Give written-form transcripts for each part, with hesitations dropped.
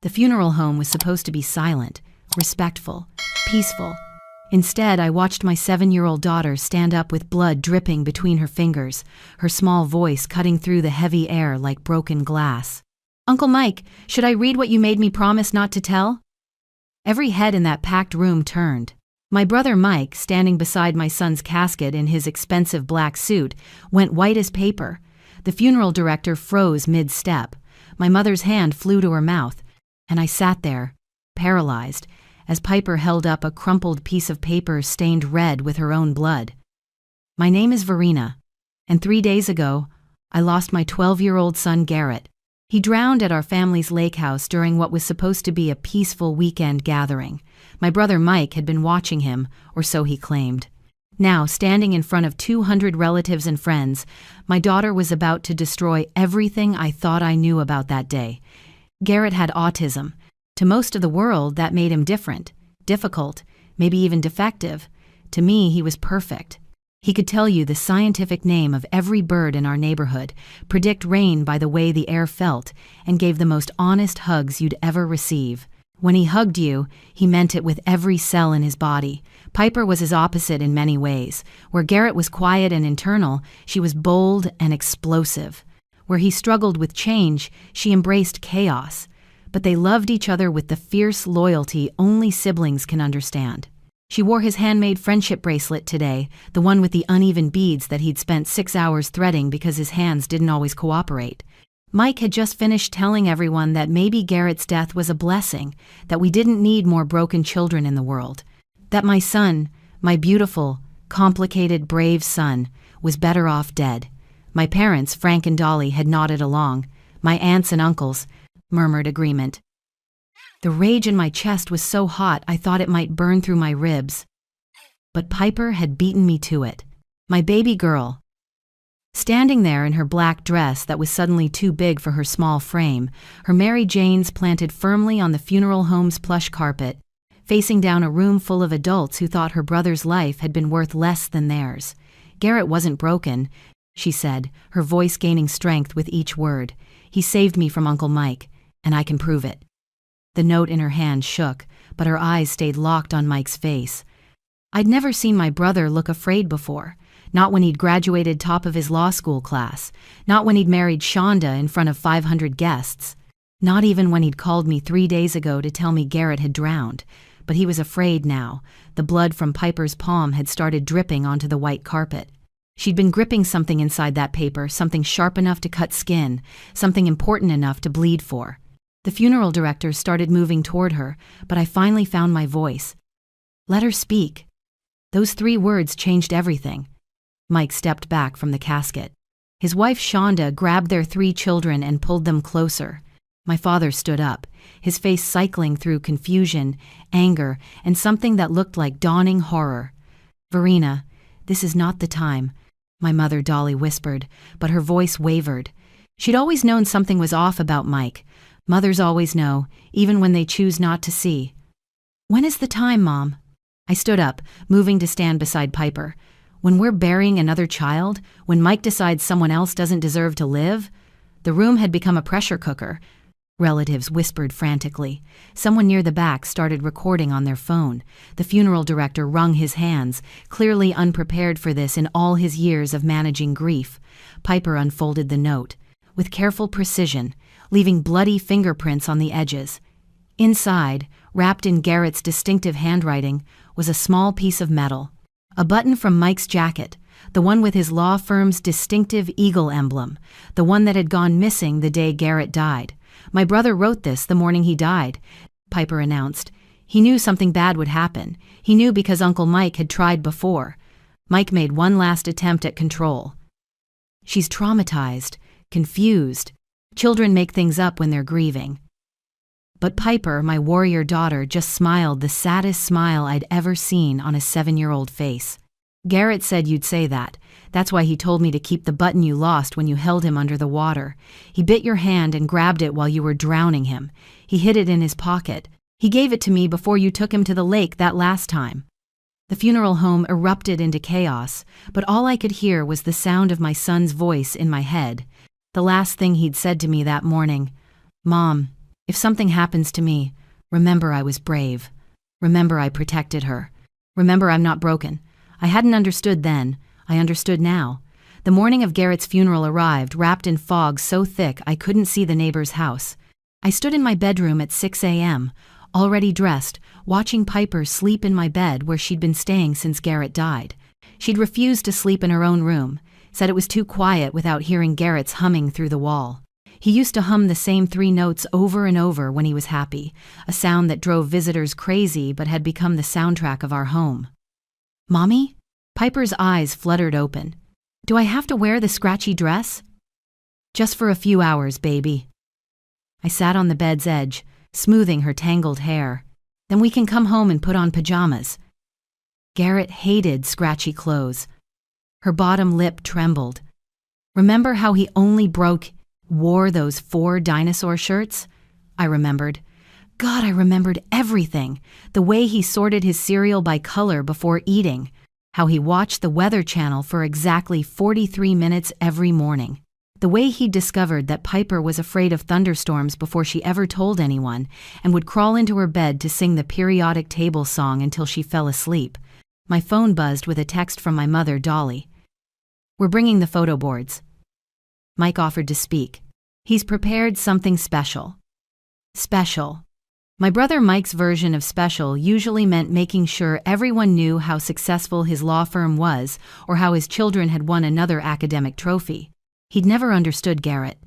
The funeral home was supposed to be silent, respectful, peaceful. Instead, I watched my 7-year-old daughter stand up with blood dripping between her fingers, her small voice cutting through the heavy air like broken glass. "Uncle Mike, should I read what you made me promise not to tell?" Every head in that packed room turned. My brother Mike, standing beside my son's casket in his expensive black suit, went white as paper. The funeral director froze mid-step. My mother's hand flew to her mouth, and I sat there, paralyzed, as Piper held up a crumpled piece of paper stained red with her own blood. "My name is Verena, and 3 days ago, I lost my 12-year-old son Garrett. He drowned at our family's lake house during what was supposed to be a peaceful weekend gathering. My brother Mike had been watching him, or so he claimed. Now, standing in front of 200 relatives and friends, my daughter was about to destroy everything I thought I knew about that day. Garrett had autism. To most of the world, that made him different, difficult, maybe even defective. To me, he was perfect. He could tell you the scientific name of every bird in our neighborhood, predict rain by the way the air felt, and gave the most honest hugs you'd ever receive. When he hugged you, he meant it with every cell in his body. Piper was his opposite in many ways. Where Garrett was quiet and internal, she was bold and explosive. Where he struggled with change, she embraced chaos. But they loved each other with the fierce loyalty only siblings can understand. She wore his handmade friendship bracelet today, the one with the uneven beads that he'd spent 6 hours threading because his hands didn't always cooperate. Mike had just finished telling everyone that maybe Garrett's death was a blessing, that we didn't need more broken children in the world. That my son, my beautiful, complicated, brave son, was better off dead. My parents, Frank and Dolly, had nodded along. My aunts and uncles murmured agreement. The rage in my chest was so hot I thought it might burn through my ribs. But Piper had beaten me to it. My baby girl. Standing there in her black dress that was suddenly too big for her small frame, her Mary Janes planted firmly on the funeral home's plush carpet, facing down a room full of adults who thought her brother's life had been worth less than theirs. "Garrett wasn't broken," she said, her voice gaining strength with each word. "He saved me from Uncle Mike, and I can prove it." The note in her hand shook, but her eyes stayed locked on Mike's face. I'd never seen my brother look afraid before. Not when he'd graduated top of his law school class. Not when he'd married Shonda in front of 500 guests. Not even when he'd called me 3 days ago to tell me Garrett had drowned. But he was afraid now. The blood from Piper's palm had started dripping onto the white carpet. She'd been gripping something inside that paper, something sharp enough to cut skin, something important enough to bleed for. The funeral director started moving toward her, but I finally found my voice. "Let her speak." Those 3 words changed everything. Mike stepped back from the casket. His wife Shonda grabbed their 3 children and pulled them closer. My father stood up, his face cycling through confusion, anger, and something that looked like dawning horror. "Verena, this is not the time," my mother Dolly whispered, but her voice wavered. She'd always known something was off about Mike. Mothers always know, even when they choose not to see. "When is the time, Mom?" I stood up, moving to stand beside Piper. "When we're burying another child? When Mike decides someone else doesn't deserve to live?" The room had become a pressure cooker. Relatives whispered frantically. Someone near the back started recording on their phone. The funeral director wrung his hands, clearly unprepared for this in all his years of managing grief. Piper unfolded the note, with careful precision, leaving bloody fingerprints on the edges. Inside, wrapped in Garrett's distinctive handwriting, was a small piece of metal. A button from Mike's jacket, the one with his law firm's distinctive eagle emblem, the one that had gone missing the day Garrett died. "My brother wrote this the morning he died," Piper announced. "He knew something bad would happen. He knew because Uncle Mike had tried before. Mike made one last attempt at control." She's traumatized, confused. Children make things up when they're grieving. But Piper, my warrior daughter, just smiled the saddest smile I'd ever seen on a 7-year-old face. "Garrett said you'd say that. That's why he told me to keep the button you lost when you held him under the water. He bit your hand and grabbed it while you were drowning him. He hid it in his pocket. He gave it to me before you took him to the lake that last time." The funeral home erupted into chaos, but all I could hear was the sound of my son's voice in my head. The last thing he'd said to me that morning, "Mom, If something happens to me, remember I was brave. Remember I protected her. Remember I'm not broken. I hadn't understood then. I understood now. The morning of Garrett's funeral arrived, wrapped in fog so thick I couldn't see the neighbor's house. I stood in my bedroom at 6 a.m., already dressed, watching Piper sleep in my bed where she'd been staying since Garrett died. She'd refused to sleep in her own room, said it was too quiet without hearing Garrett's humming through the wall. He used to hum the same 3 notes over and over when he was happy, a sound that drove visitors crazy but had become the soundtrack of our home. "Mommy?" Piper's eyes fluttered open. "Do I have to wear the scratchy dress?" "Just for a few hours, baby." I sat on the bed's edge, smoothing her tangled hair. "Then we can come home and put on pajamas." Garrett hated scratchy clothes. Her bottom lip trembled. "Remember how he only wore those 4 dinosaur shirts?" I remembered. God, I remembered everything. The way he sorted his cereal by color before eating. How he watched the Weather Channel for exactly 43 minutes every morning. The way he discovered that Piper was afraid of thunderstorms before she ever told anyone and would crawl into her bed to sing the periodic table song until she fell asleep. My phone buzzed with a text from my mother, Dolly. "We're bringing the photo boards." Mike offered to speak. "He's prepared something special." Special. My brother Mike's version of special usually meant making sure everyone knew how successful his law firm was or how his children had won another academic trophy. He'd never understood Garrett.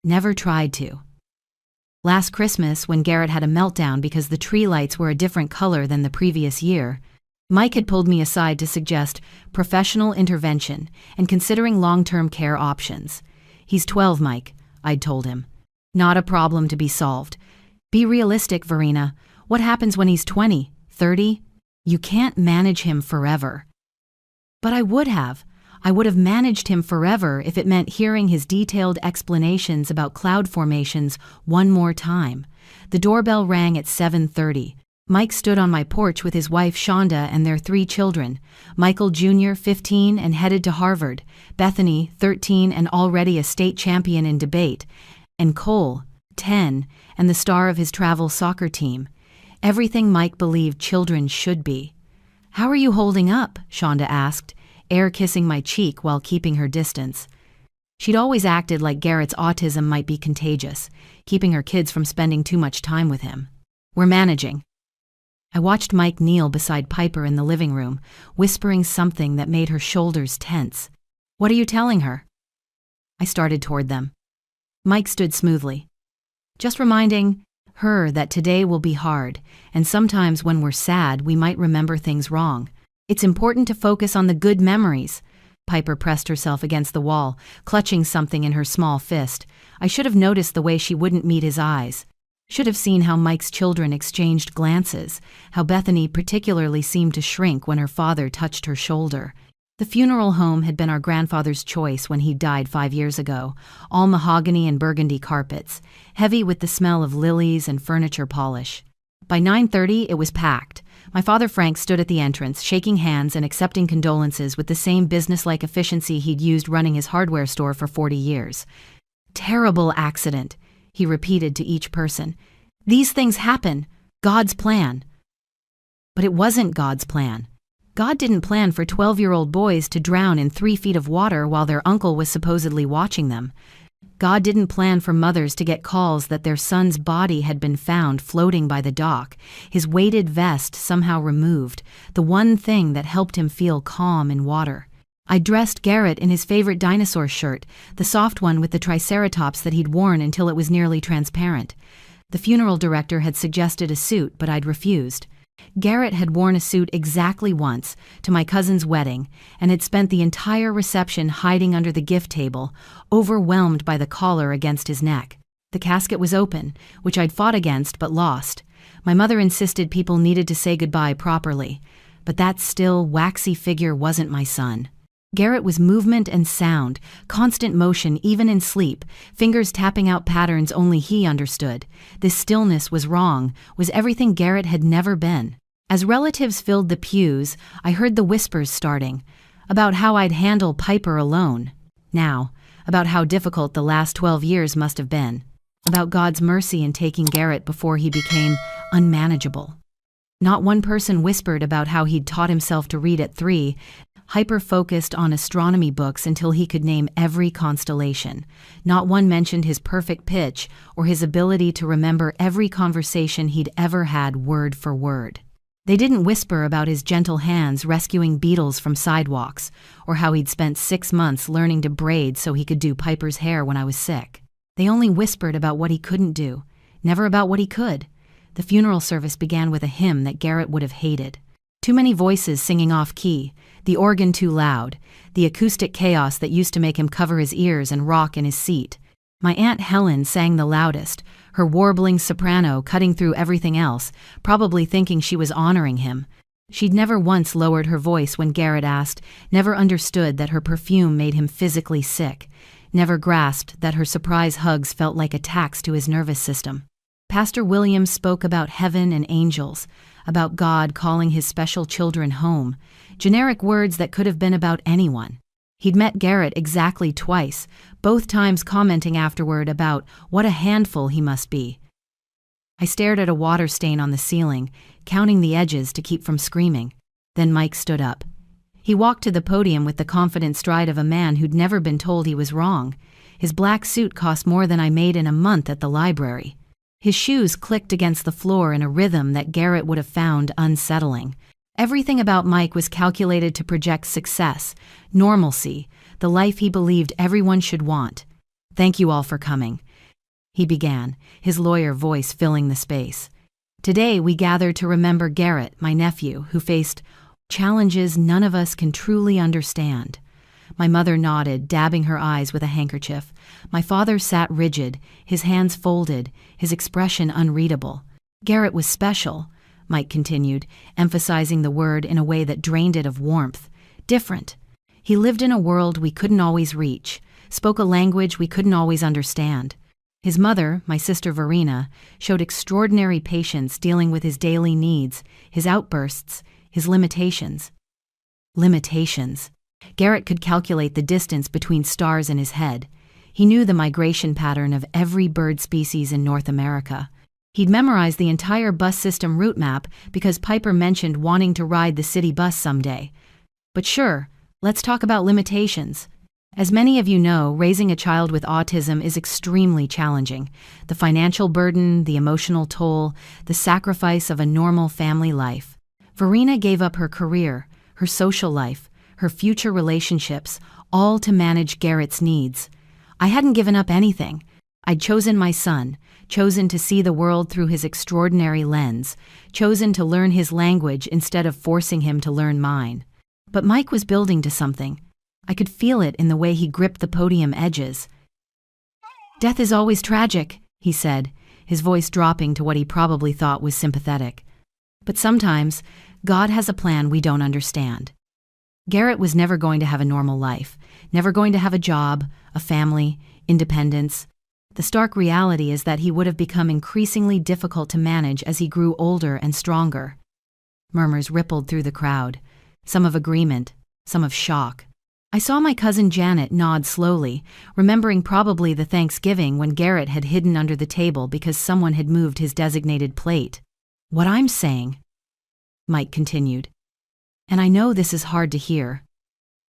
Never tried to. Last Christmas, when Garrett had a meltdown because the tree lights were a different color than the previous year, Mike had pulled me aside to suggest professional intervention and considering long-term care options. "He's 12, Mike," I'd told him. "Not a problem to be solved. Be realistic, Verena. What happens when he's 20, 30? You can't manage him forever." But I would have. I would have managed him forever if it meant hearing his detailed explanations about cloud formations one more time. The doorbell rang at 7:30. Mike stood on my porch with his wife Shonda and their 3 children, Michael Jr., 15 and headed to Harvard, Bethany, 13 and already a state champion in debate, and Cole, 10, and the star of his travel soccer team. Everything Mike believed children should be. "How are you holding up?" Shonda asked, air kissing my cheek while keeping her distance. She'd always acted like Garrett's autism might be contagious, keeping her kids from spending too much time with him. "We're managing." I watched Mike kneel beside Piper in the living room, whispering something that made her shoulders tense. "What are you telling her?" I started toward them. Mike stood smoothly. "Just reminding her that today will be hard, and sometimes when we're sad we might remember things wrong. It's important to focus on the good memories." Piper pressed herself against the wall, clutching something in her small fist. I should have noticed the way she wouldn't meet his eyes. Should have seen how Mike's children exchanged glances, how Bethany particularly seemed to shrink when her father touched her shoulder. The funeral home had been our grandfather's choice when he died 5 years ago, all mahogany and burgundy carpets, heavy with the smell of lilies and furniture polish. By 9:30, it was packed. My father Frank stood at the entrance, shaking hands and accepting condolences with the same businesslike efficiency he'd used running his hardware store for 40 years. "Terrible accident," he repeated to each person. "These things happen. God's plan." But it wasn't God's plan. God didn't plan for 12-year-old boys to drown in 3 feet of water while their uncle was supposedly watching them. God didn't plan for mothers to get calls that their son's body had been found floating by the dock, his weighted vest somehow removed, the one thing that helped him feel calm in water. I dressed Garrett in his favorite dinosaur shirt, the soft one with the triceratops that he'd worn until it was nearly transparent. The funeral director had suggested a suit, but I'd refused. Garrett had worn a suit exactly once, to my cousin's wedding, and had spent the entire reception hiding under the gift table, overwhelmed by the collar against his neck. The casket was open, which I'd fought against but lost. My mother insisted people needed to say goodbye properly, but that still, waxy figure wasn't my son. Garrett was movement and sound, constant motion even in sleep, fingers tapping out patterns only he understood. This stillness was wrong, was everything Garrett had never been. As relatives filled the pews, I heard the whispers starting, about how I'd handle Piper alone. Now, about how difficult the last 12 years must have been. about God's mercy in taking Garrett before he became unmanageable. Not one person whispered about how he'd taught himself to read at 3, hyper-focused on astronomy books until he could name every constellation. Not one mentioned his perfect pitch or his ability to remember every conversation he'd ever had word for word. They didn't whisper about his gentle hands rescuing beetles from sidewalks, or how he'd spent 6 months learning to braid so he could do Piper's hair when I was sick. They only whispered about what he couldn't do, never about what he could. The funeral service began with a hymn that Garrett would have hated. Too many voices singing off-key, the organ too loud, the acoustic chaos that used to make him cover his ears and rock in his seat. My Aunt Helen sang the loudest, her warbling soprano cutting through everything else, probably thinking she was honoring him. She'd never once lowered her voice when Garrett asked, never understood that her perfume made him physically sick, never grasped that her surprise hugs felt like attacks to his nervous system. Pastor Williams spoke about heaven and angels, about God calling his special children home, generic words that could have been about anyone. He'd met Garrett exactly twice, both times commenting afterward about what a handful he must be. I stared at a water stain on the ceiling, counting the edges to keep from screaming. Then Mike stood up. He walked to the podium with the confident stride of a man who'd never been told he was wrong. His black suit cost more than I made in a month at the library. His shoes clicked against the floor in a rhythm that Garrett would have found unsettling. Everything about Mike was calculated to project success, normalcy, the life he believed everyone should want. "Thank you all for coming," he began, his lawyer voice filling the space. "Today we gather to remember Garrett, my nephew, who faced challenges none of us can truly understand." My mother nodded, dabbing her eyes with a handkerchief. My father sat rigid, his hands folded, his expression unreadable. "Garrett was special," Mike continued, emphasizing the word in a way that drained it of warmth. "Different. He lived in a world we couldn't always reach, spoke a language we couldn't always understand. His mother, my sister Verena, showed extraordinary patience dealing with his daily needs, his outbursts, his limitations." Limitations. Garrett could calculate the distance between stars in his head. He knew the migration pattern of every bird species in North America. He'd memorized the entire bus system route map because Piper mentioned wanting to ride the city bus someday. But sure, let's talk about limitations. As many of you know, raising a child with autism is extremely challenging. The financial burden, the emotional toll, the sacrifice of a normal family life. Verena gave up her career, her social life, her future relationships, all to manage Garrett's needs. I hadn't given up anything. I'd chosen my son, chosen to see the world through his extraordinary lens, chosen to learn his language instead of forcing him to learn mine. But Mike was building to something. I could feel it in the way he gripped the podium edges. "Death is always tragic," he said, his voice dropping to what he probably thought was sympathetic. "But sometimes, God has a plan we don't understand." Garrett was never going to have a normal life, never going to have a job, a family, independence. The stark reality is that he would have become increasingly difficult to manage as he grew older and stronger. Murmurs rippled through the crowd, some of agreement, some of shock. I saw my cousin Janet nod slowly, remembering probably the Thanksgiving when Garrett had hidden under the table because someone had moved his designated plate. "What I'm saying," Mike continued, "and I know this is hard to hear,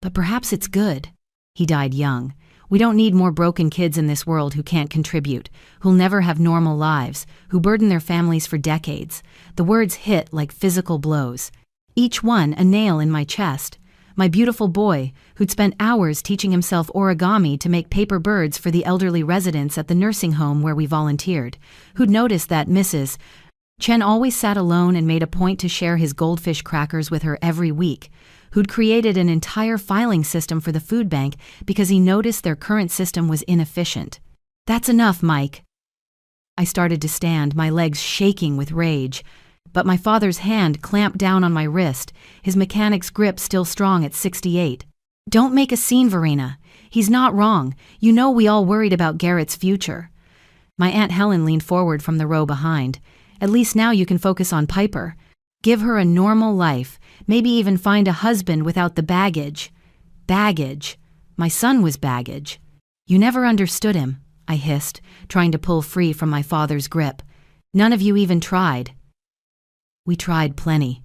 but perhaps it's good. He died young. We don't need more broken kids in this world who can't contribute, who'll never have normal lives, who burden their families for decades." The words hit like physical blows. Each one a nail in my chest. My beautiful boy, who'd spent hours teaching himself origami to make paper birds for the elderly residents at the nursing home where we volunteered, who'd noticed that Mrs. Chen always sat alone and made a point to share his goldfish crackers with her every week, who'd created an entire filing system for the food bank because he noticed their current system was inefficient. "That's enough, Mike." I started to stand, my legs shaking with rage, but my father's hand clamped down on my wrist, his mechanic's grip still strong at 68. "Don't make a scene, Verena. He's not wrong. You know we all worried about Garrett's future." My Aunt Helen leaned forward from the row behind. "At least now you can focus on Piper. Give her a normal life, maybe even find a husband without the baggage." Baggage. My son was baggage. "You never understood him. I hissed, trying to pull free from my father's grip. None of you even tried. We tried plenty,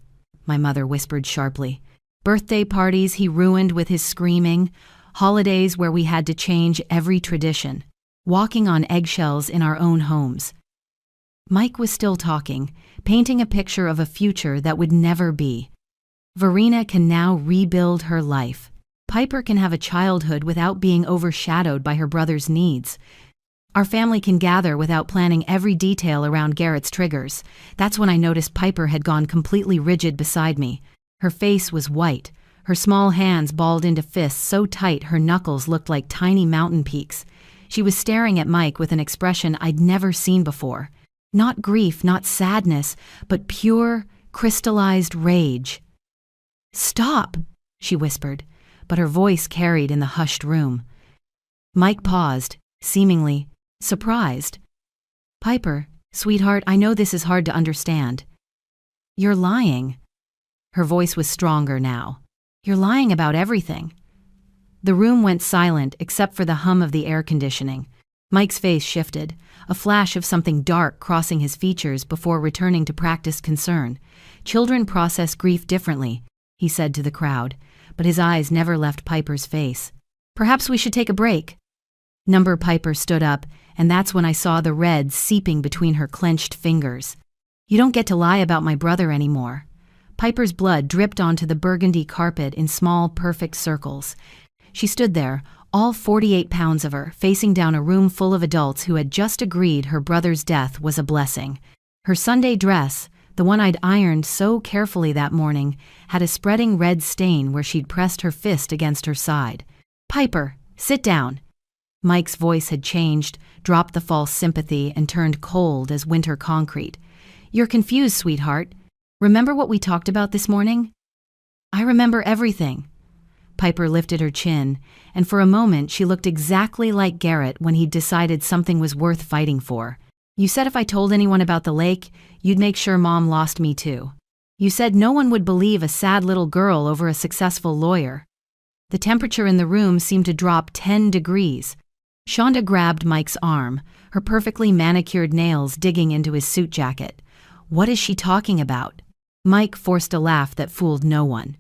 my mother whispered sharply. Birthday parties he ruined with his screaming, holidays where we had to change every tradition, walking on eggshells in our own homes. Mike was still talking, painting a picture of a future that would never be. Verena can now rebuild her life. Piper can have a childhood without being overshadowed by her brother's needs. Our family can gather without planning every detail around Garrett's triggers. That's when I noticed Piper had gone completely rigid beside me. Her face was white, her small hands balled into fists so tight her knuckles looked like tiny mountain peaks. She was staring at Mike with an expression I'd never seen before. Not grief, not sadness, but pure, crystallized rage. "Stop," she whispered, but her voice carried in the hushed room. Mike paused, seemingly surprised. "Piper, sweetheart, I know this is hard to understand. You're lying." Her voice was stronger now. "You're lying about everything." The room went silent except for the hum of the air conditioning. Mike's face shifted, a flash of something dark crossing his features before returning to practiced concern. "Children process grief differently," he said to the crowd, but his eyes never left Piper's face. "Perhaps we should take a break." Number Piper stood up, and that's when I saw the red seeping between her clenched fingers. "You don't get to lie about my brother anymore." Piper's blood dripped onto the burgundy carpet in small, perfect circles. She stood there, all 48 pounds of her, facing down a room full of adults who had just agreed her brother's death was a blessing. Her Sunday dress, the one I'd ironed so carefully that morning, had a spreading red stain where she'd pressed her fist against her side. "Piper, sit down." Mike's voice had changed, dropped the false sympathy, and turned cold as winter concrete. "You're confused, sweetheart. Remember what we talked about this morning?" "I remember everything." Piper lifted her chin, and for a moment she looked exactly like Garrett when he'd decided something was worth fighting for. "You said if I told anyone about the lake, you'd make sure Mom lost me too. You said no one would believe a sad little girl over a successful lawyer." The temperature in the room seemed to drop 10 degrees. Shonda grabbed Mike's arm, her perfectly manicured nails digging into his suit jacket. "What is she talking about?" Mike forced a laugh that fooled no one.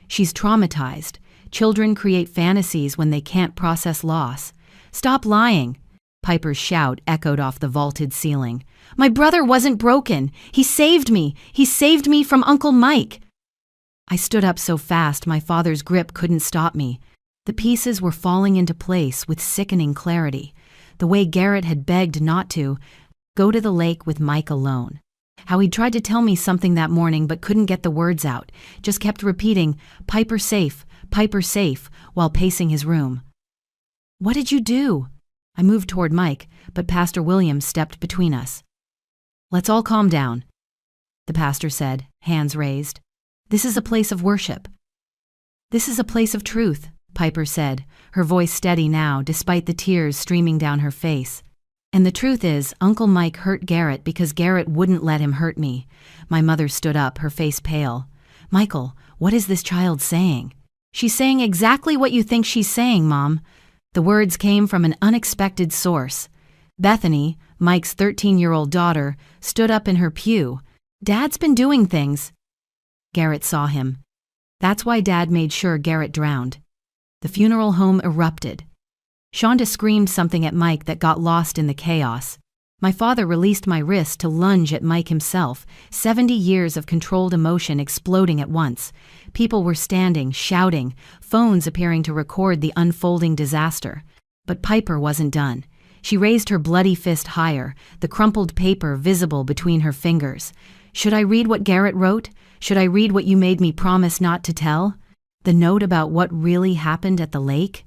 "She's traumatized. Children create fantasies when they can't process loss." "Stop lying." Piper's shout echoed off the vaulted ceiling. "My brother wasn't broken. He saved me. He saved me from Uncle Mike." I stood up so fast my father's grip couldn't stop me. The pieces were falling into place with sickening clarity. The way Garrett had begged not to go to the lake with Mike alone. How he'd tried to tell me something that morning but couldn't get the words out, just kept repeating, Piper safe, while pacing his room. "What did you do?" I moved toward Mike, but Pastor Williams stepped between us. "Let's all calm down," the pastor said, hands raised. "This is a place of worship." "This is a place of truth," Piper said, her voice steady now despite the tears streaming down her face. "And the truth is, Uncle Mike hurt Garrett because Garrett wouldn't let him hurt me." My mother stood up, her face pale. "Michael, what is this child saying?" "She's saying exactly what you think she's saying, Mom." The words came from an unexpected source. Bethany, Mike's 13-year-old daughter, stood up in her pew. "Dad's been doing things." Garrett saw him. That's why Dad made sure Garrett drowned. The funeral home erupted. Shonda screamed something at Mike that got lost in the chaos. My father released my wrist to lunge at Mike himself, 70 years of controlled emotion exploding at once. People were standing, shouting, phones appearing to record the unfolding disaster. But Piper wasn't done. She raised her bloody fist higher, the crumpled paper visible between her fingers. "Should I read what Garrett wrote? Should I read what you made me promise not to tell? The note about what really happened at the lake?"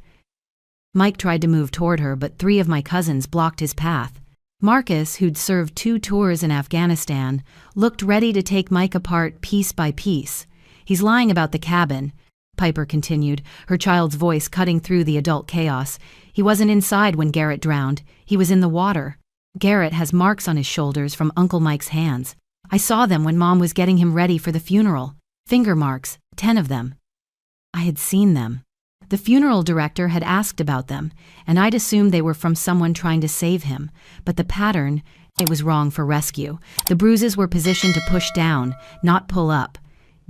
Mike tried to move toward her, but 3 of my cousins blocked his path. Marcus, who'd served 2 tours in Afghanistan, looked ready to take Mike apart piece by piece. "He's lying about the cabin," Piper continued, her child's voice cutting through the adult chaos. "He wasn't inside when Garrett drowned. He was in the water. Garrett has marks on his shoulders from Uncle Mike's hands. I saw them when Mom was getting him ready for the funeral. Finger marks, 10 of them." I had seen them. The funeral director had asked about them, and I'd assumed they were from someone trying to save him, but the pattern, it was wrong for rescue. The bruises were positioned to push down, not pull up.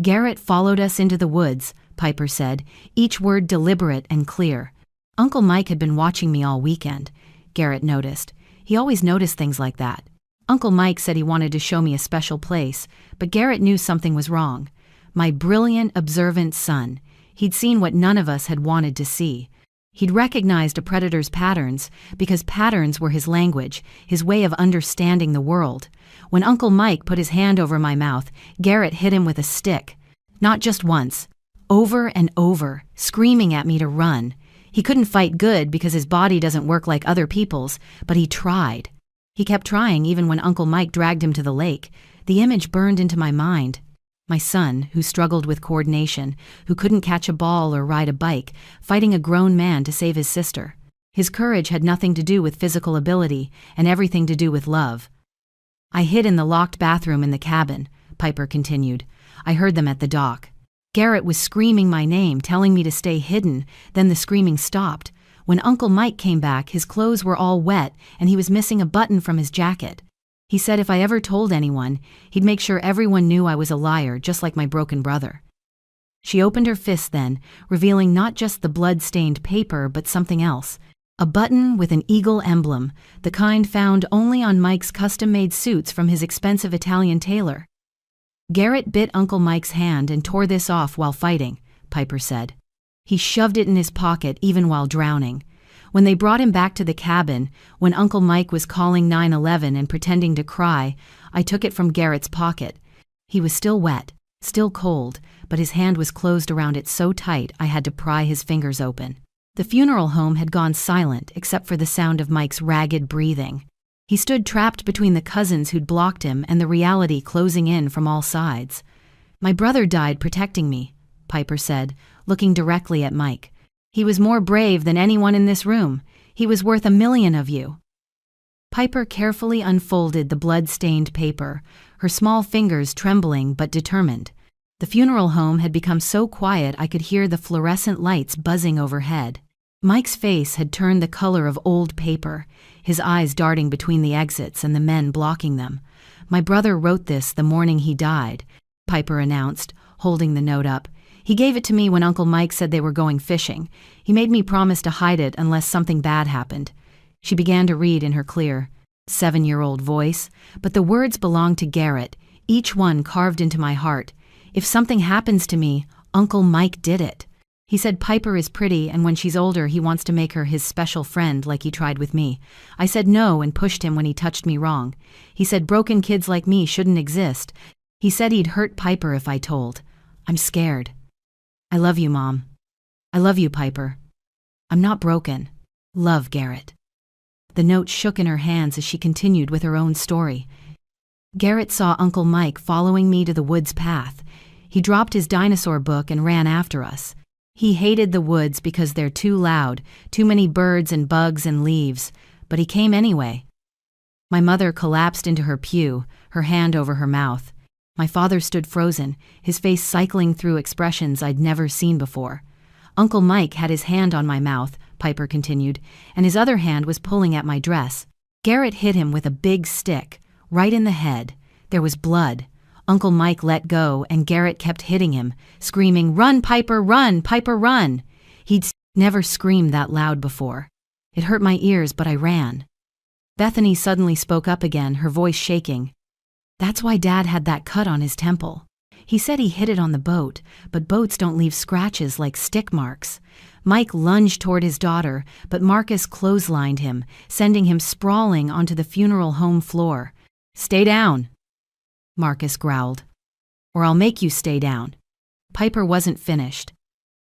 Garrett followed us into the woods, Piper said, each word deliberate and clear. Uncle Mike had been watching me all weekend, Garrett noticed. He always noticed things like that. Uncle Mike said he wanted to show me a special place, but Garrett knew something was wrong. My brilliant, observant son. He'd seen what none of us had wanted to see. He'd recognized a predator's patterns because patterns were his language, his way of understanding the world. When Uncle Mike put his hand over my mouth, Garrett hit him with a stick. Not just once. Over and over, screaming at me to run. He couldn't fight good because his body doesn't work like other people's, but he tried. He kept trying even when Uncle Mike dragged him to the lake. The image burned into my mind. My son, who struggled with coordination, who couldn't catch a ball or ride a bike, fighting a grown man to save his sister. His courage had nothing to do with physical ability and everything to do with love. I hid in the locked bathroom in the cabin, Piper continued. I heard them at the dock. Garrett was screaming my name, telling me to stay hidden, then the screaming stopped. When Uncle Mike came back, his clothes were all wet and he was missing a button from his jacket. He said if I ever told anyone, he'd make sure everyone knew I was a liar, just like my broken brother. She opened her fist then, revealing not just the blood-stained paper, but something else. A button with an eagle emblem, the kind found only on Mike's custom-made suits from his expensive Italian tailor. Garrett bit Uncle Mike's hand and tore this off while fighting, Piper said. He shoved it in his pocket even while drowning. When they brought him back to the cabin, when Uncle Mike was calling 911 and pretending to cry, I took it from Garrett's pocket. He was still wet, still cold, but his hand was closed around it so tight I had to pry his fingers open. The funeral home had gone silent except for the sound of Mike's ragged breathing. He stood trapped between the cousins who'd blocked him and the reality closing in from all sides. My brother died protecting me, Piper said, looking directly at Mike. He was more brave than anyone in this room. He was worth 1,000,000 of you. Piper carefully unfolded the blood-stained paper, her small fingers trembling but determined. The funeral home had become so quiet I could hear the fluorescent lights buzzing overhead. Mike's face had turned the color of old paper, his eyes darting between the exits and the men blocking them. My brother wrote this the morning he died, Piper announced, holding the note up. He gave it to me when Uncle Mike said they were going fishing. He made me promise to hide it unless something bad happened. She began to read in her clear, 7-year-old voice, but the words belonged to Garrett, each one carved into my heart. If something happens to me, Uncle Mike did it. He said Piper is pretty and when she's older he wants to make her his special friend like he tried with me. I said no and pushed him when he touched me wrong. He said broken kids like me shouldn't exist. He said he'd hurt Piper if I told. I'm scared. I love you, Mom. I love you, Piper. I'm not broken. Love, Garrett. The note shook in her hands as she continued with her own story. Garrett saw Uncle Mike following me to the woods path. He dropped his dinosaur book and ran after us. He hated the woods because they're too loud, too many birds and bugs and leaves, but he came anyway. My mother collapsed into her pew, her hand over her mouth. My father stood frozen, his face cycling through expressions I'd never seen before. Uncle Mike had his hand on my mouth, Piper continued, and his other hand was pulling at my dress. Garrett hit him with a big stick, right in the head. There was blood. Uncle Mike let go, and Garrett kept hitting him, screaming, "Run, Piper, run, Piper, run!" He'd never screamed that loud before. It hurt my ears, but I ran. Bethany suddenly spoke up again, her voice shaking. That's why Dad had that cut on his temple. He said he hit it on the boat, but boats don't leave scratches like stick marks. Mike lunged toward his daughter, but Marcus clotheslined him, sending him sprawling onto the funeral home floor. "Stay down," Marcus growled. "Or I'll make you stay down." Piper wasn't finished.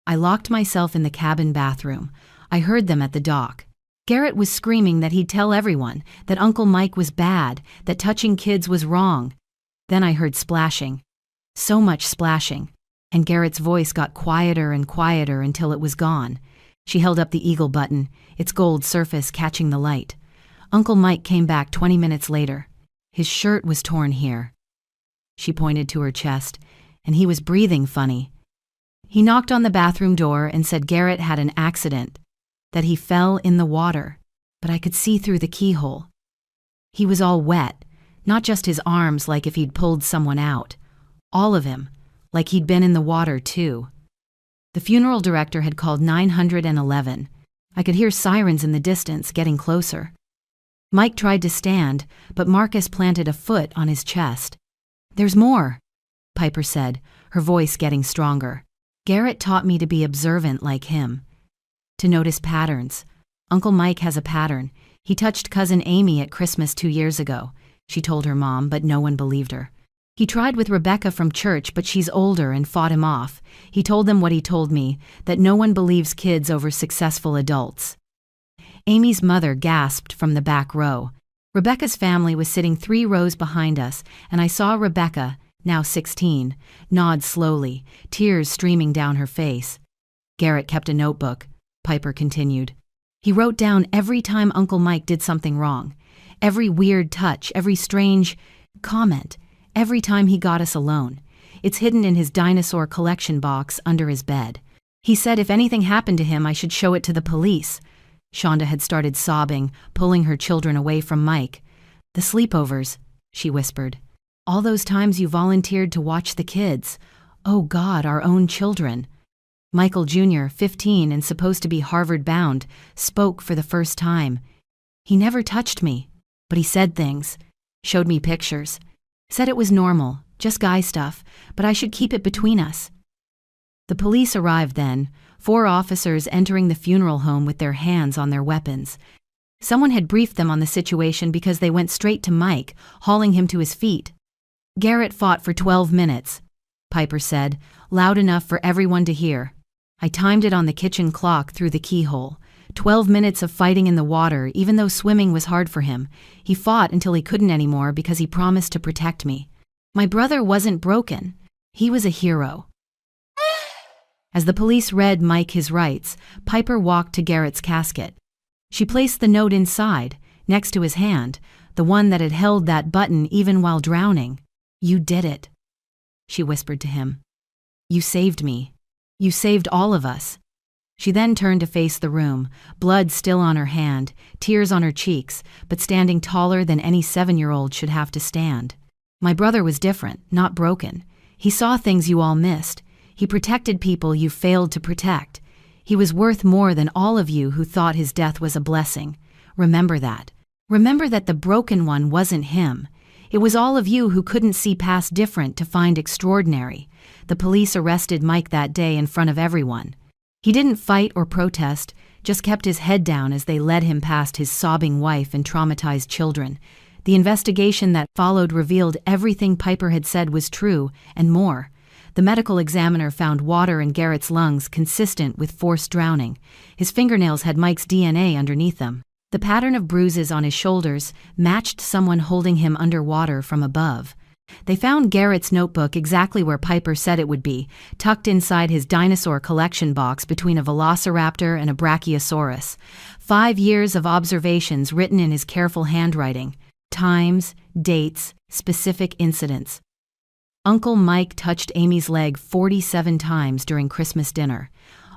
I locked myself in the cabin bathroom. I heard them at the dock. Garrett was screaming that he'd tell everyone, that Uncle Mike was bad, that touching kids was wrong. Then I heard splashing. So much splashing. And Garrett's voice got quieter and quieter until it was gone. She held up the eagle button, its gold surface catching the light. Uncle Mike came back 20 minutes later. His shirt was torn here. She pointed to her chest, and he was breathing funny. He knocked on the bathroom door and said Garrett had an accident, that he fell in the water, but I could see through the keyhole. He was all wet, not just his arms like if he'd pulled someone out. All of him, like he'd been in the water too. The funeral director had called 911. I could hear sirens in the distance getting closer. Mike tried to stand, but Marcus planted a foot on his chest. "There's more," Piper said, her voice getting stronger. "Garrett taught me to be observant like him, to notice patterns. Uncle Mike has a pattern. He touched cousin Amy at Christmas 2 years ago," she told her mom, but no one believed her. "He tried with Rebecca from church, but she's older and fought him off. He told them what he told me, that no one believes kids over successful adults." Amy's mother gasped from the back row. Rebecca's family was sitting 3 rows behind us, and I saw Rebecca, now 16, nod slowly, tears streaming down her face. "Garrett kept a notebook," Piper continued. "He wrote down every time Uncle Mike did something wrong, every weird touch, every strange comment, every time he got us alone. It's hidden in his dinosaur collection box under his bed. He said if anything happened to him, I should show it to the police." Shonda had started sobbing, pulling her children away from Mike. "The sleepovers," she whispered. "All those times you volunteered to watch the kids. Oh God, our own children." Michael Jr., 15 and supposed to be Harvard-bound, spoke for the first time. "He never touched me, but he said things, showed me pictures, said it was normal, just guy stuff, but I should keep it between us." The police arrived then, 4 officers entering the funeral home with their hands on their weapons. Someone had briefed them on the situation because they went straight to Mike, hauling him to his feet. "Garrett fought for 12 minutes, Piper said, loud enough for everyone to hear. I timed it on the kitchen clock through the keyhole. 12 minutes of fighting in the water, even though swimming was hard for him. He fought until he couldn't anymore because he promised to protect me. My brother wasn't broken. He was a hero." As the police read Mike his rights, Piper walked to Garrett's casket. She placed the note inside, next to his hand, the one that had held that button even while drowning. "You did it," she whispered to him. "You saved me. You saved all of us." She then turned to face the room, blood still on her hand, tears on her cheeks, but standing taller than any 7-year-old should have to stand. "My brother was different, not broken. He saw things you all missed. He protected people you failed to protect. He was worth more than all of you who thought his death was a blessing. Remember that. Remember that the broken one wasn't him. It was all of you who couldn't see past different to find extraordinary." The police arrested Mike that day in front of everyone. He didn't fight or protest, just kept his head down as they led him past his sobbing wife and traumatized children. The investigation that followed revealed everything Piper had said was true, and more. The medical examiner found water in Garrett's lungs consistent with forced drowning. His fingernails had Mike's DNA underneath them. The pattern of bruises on his shoulders matched someone holding him underwater from above. They found Garrett's notebook exactly where Piper said it would be, tucked inside his dinosaur collection box between a velociraptor and a brachiosaurus. 5 years of observations written in his careful handwriting. Times, dates, specific incidents. Uncle Mike touched Amy's leg 47 times during Christmas dinner.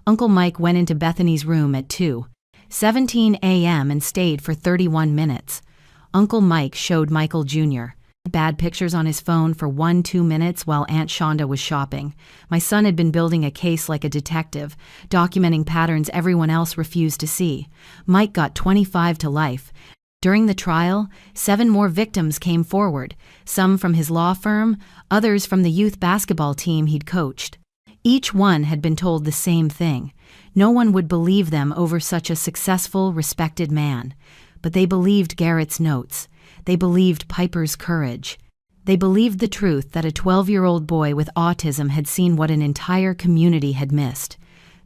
Uncle Mike went into Bethany's room at 2:17 a.m. and stayed for 31 minutes. Uncle Mike showed Michael Jr. bad pictures on his phone for 1-2 minutes while Aunt Shonda was shopping. My son had been building a case like a detective, documenting patterns everyone else refused to see. Mike got 25 to life. During the trial, 7 more victims came forward, some from his law firm, others from the youth basketball team he'd coached. Each one had been told the same thing. No one would believe them over such a successful, respected man. But they believed Garrett's notes. They believed Piper's courage. They believed the truth that a 12-year-old boy with autism had seen what an entire community had missed.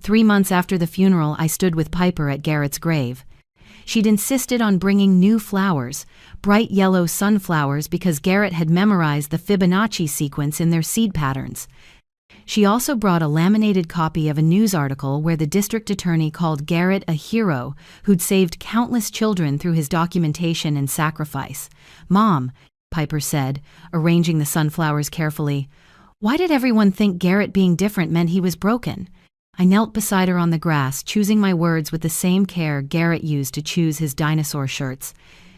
3 months after the funeral, I stood with Piper at Garrett's grave. She'd insisted on bringing new flowers, bright yellow sunflowers, because Garrett had memorized the Fibonacci sequence in their seed patterns. She also brought a laminated copy of a news article where the district attorney called Garrett a hero who'd saved countless children through his documentation and sacrifice. "Mom," Piper said, arranging the sunflowers carefully, Why did everyone think Garrett being different meant he was broken? I knelt beside her on the grass, choosing my words with the same care Garrett used to choose his dinosaur shirts.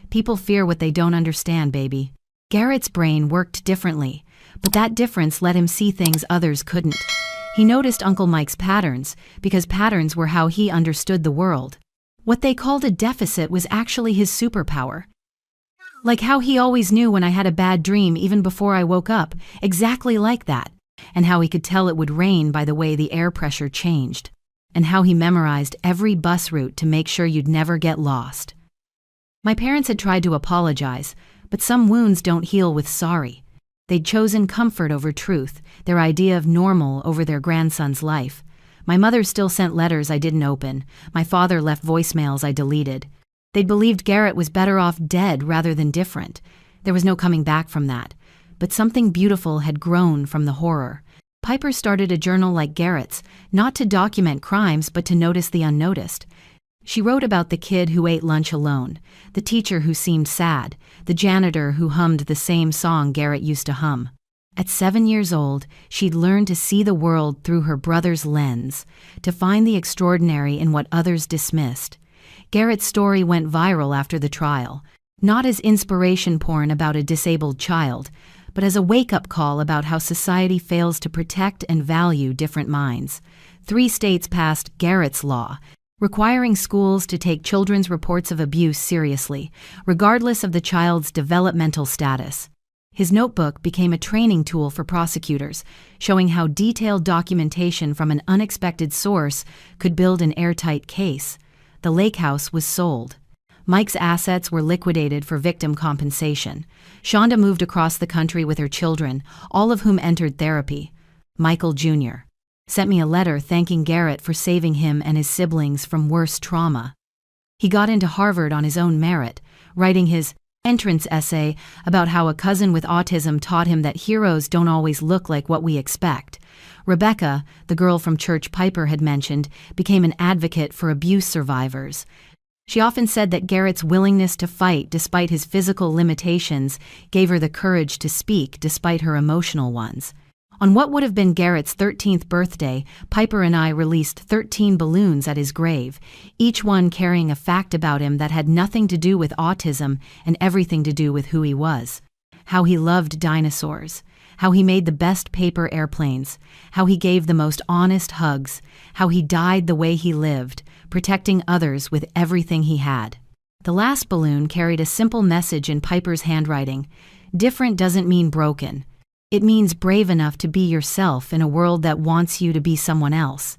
People fear what they don't understand, baby. Garrett's brain worked differently, but that difference let him see things others couldn't. He noticed Uncle Mike's patterns, because patterns were how he understood the world. What they called a deficit was actually his superpower. Like how he always knew when I had a bad dream even before I woke up, exactly like that. And how he could tell it would rain by the way the air pressure changed. And how he memorized every bus route to make sure you'd never get lost. My parents had tried to apologize, but some wounds don't heal with sorry. They'd chosen comfort over truth, their idea of normal over their grandson's life. My mother still sent letters I didn't open. My father left voicemails I deleted. They'd believed Garrett was better off dead rather than different. There was no coming back from that. But something beautiful had grown from the horror. Piper started a journal like Garrett's, not to document crimes but to notice the unnoticed. She wrote about the kid who ate lunch alone, the teacher who seemed sad, the janitor who hummed the same song Garrett used to hum. At 7 years old, she'd learned to see the world through her brother's lens, to find the extraordinary in what others dismissed. Garrett's story went viral after the trial, not as inspiration porn about a disabled child, but as a wake-up call about how society fails to protect and value different minds. 3 states passed Garrett's Law, requiring schools to take children's reports of abuse seriously, regardless of the child's developmental status. His notebook became a training tool for prosecutors, showing how detailed documentation from an unexpected source could build an airtight case. The lake house was sold. Mike's assets were liquidated for victim compensation. Shonda moved across the country with her children, all of whom entered therapy. Michael Jr. sent me a letter thanking Garrett for saving him and his siblings from worse trauma. He got into Harvard on his own merit, writing his entrance essay about how a cousin with autism taught him that heroes don't always look like what we expect. Rebecca, the girl from church Piper had mentioned, became an advocate for abuse survivors. She often said that Garrett's willingness to fight despite his physical limitations gave her the courage to speak despite her emotional ones. On what would have been Garrett's 13th birthday, Piper and I released 13 balloons at his grave, each one carrying a fact about him that had nothing to do with autism and everything to do with who he was. How he loved dinosaurs, how he made the best paper airplanes, how he gave the most honest hugs, how he died the way he lived, protecting others with everything he had. The last balloon carried a simple message in Piper's handwriting. Different doesn't mean broken. It means brave enough to be yourself in a world that wants you to be someone else.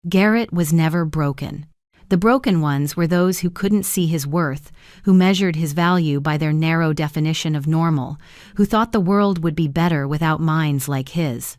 Garrett was never broken. The broken ones were those who couldn't see his worth, who measured his value by their narrow definition of normal, who thought the world would be better without minds like his.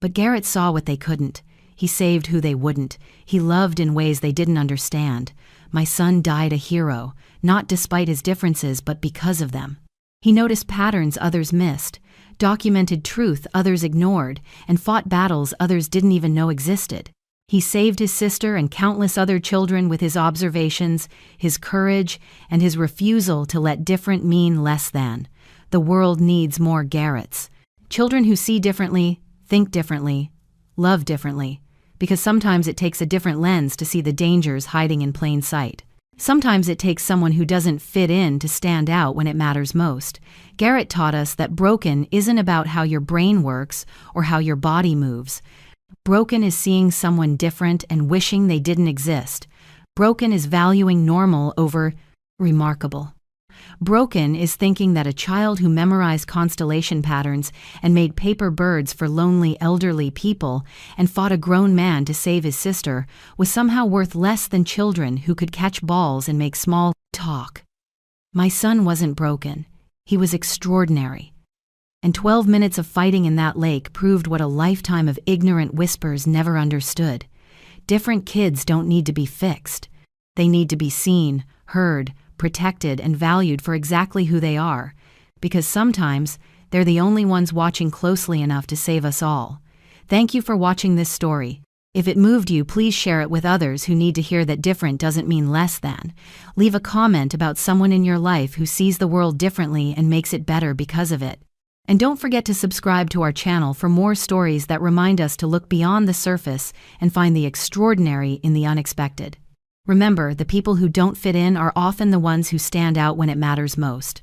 But Garrett saw what they couldn't. He saved who they wouldn't. He loved in ways they didn't understand. My son died a hero, not despite his differences, but because of them. He noticed patterns others missed, documented truth others ignored, and fought battles others didn't even know existed. He saved his sister and countless other children with his observations, his courage, and his refusal to let different mean less than. The world needs more Garretts. Children who see differently, think differently, love differently, because sometimes it takes a different lens to see the dangers hiding in plain sight. Sometimes it takes someone who doesn't fit in to stand out when it matters most. Garrett taught us that broken isn't about how your brain works or how your body moves. Broken is seeing someone different and wishing they didn't exist. Broken is valuing normal over remarkable. Broken is thinking that a child who memorized constellation patterns and made paper birds for lonely elderly people and fought a grown man to save his sister was somehow worth less than children who could catch balls and make small talk. My son wasn't broken. He was extraordinary. And 12 minutes of fighting in that lake proved what a lifetime of ignorant whispers never understood. Different kids don't need to be fixed. They need to be seen, heard, protected, and valued for exactly who they are, because sometimes they're the only ones watching closely enough to save us all. Thank you for watching this story. If it moved you, please share it with others who need to hear that different doesn't mean less than. Leave a comment about someone in your life who sees the world differently and makes it better because of it. And don't forget to subscribe to our channel for more stories that remind us to look beyond the surface and find the extraordinary in the unexpected. Remember, the people who don't fit in are often the ones who stand out when it matters most.